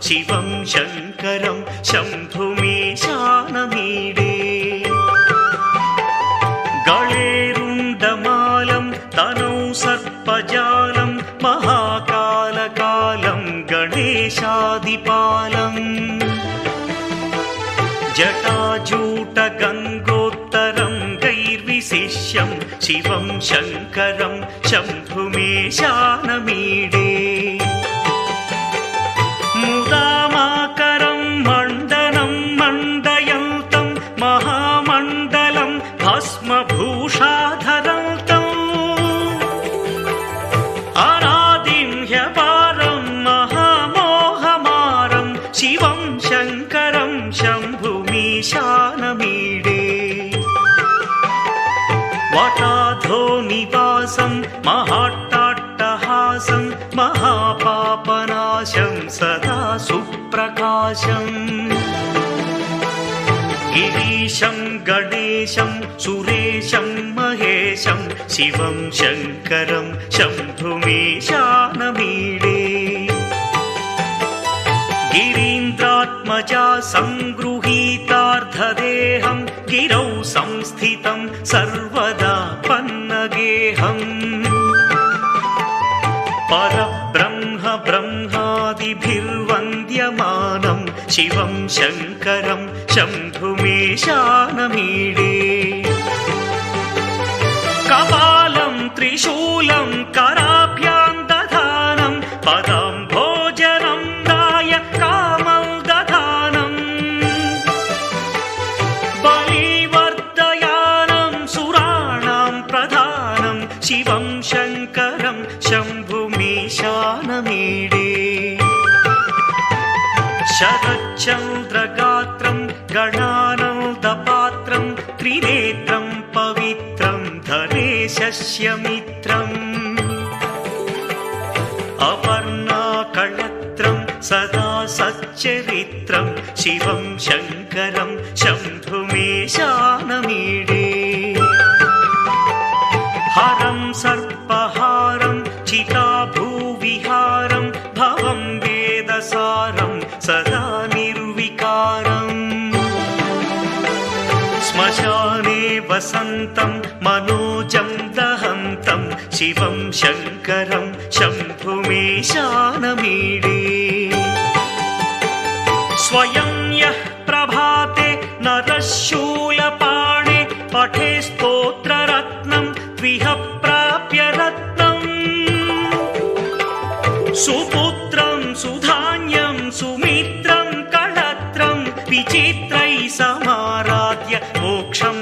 शिवं शङ्करं शम्भुमीशानमीडे गळेरुण्डमालं तनौ सर्पजालं महाकालकालं गणेशादिपालम् जटाजूटगङ्गोत्तरं गैर्विशिष्यं शिवं शङ्करं शम्भुमीशानमीडे मुदामाकरं मण्डनं मण्डयन्तं महामण्डलं भस्मभूषाधरन्तम् अनादिं ह्यपारं महामोहमारं शिवं शङ्करं शम्भुमीशानमीडे वटाधो निवासं महाट्टाट्टहासं महापापनाशं सदा सुप्रकाशम् गिरीशं गणेशं सुरेशं महेशं शिवं शङ्करं शम्भुमीशानमीडे गिरीन्द्रात्मजा सङ्गृहीतार्धदेहं गिरौ संस्थितं सर्वदा पन्नगेहम् परब्रह्म ब्रह्मादिभिर्वन्द्यमानं शिवं शङ्करं शम्भुमीशानमीडे कपालं त्रिशूलं कराभ्यां दधानं पदाम्भोजनं दाय कामं दधानं बलिवर्धयानं सुराणां प्रधानं शिवं शङ्करं शम्भुमीशानमीडे शरच्चन्द्रगात्रं गणानन्दपात्रं त्रिनेत्रं पवित्रं धनेशस्य मित्रम् अपर्णाकळत्रं सदा सच्चरित्रं शिवं शङ्करं शम्भुमीशानमीडे हरं सर्पहारं चिताभूविहारं भवं वेदसारं सदा निर्विकारम् श्मशाने वसन्तं मनोजं दहन्तं शिवं शङ्करं शम्भुमीशानमीडे स्वयं यः प्रभाते नरः शूलपाणे पठे स्तोत्ररत्नं त्विह प्राप्य रत्नम् सुपुत्रं सुधान्यं सुमित्रं कळत्रं विचित्रैः समाराध्य मोक्षं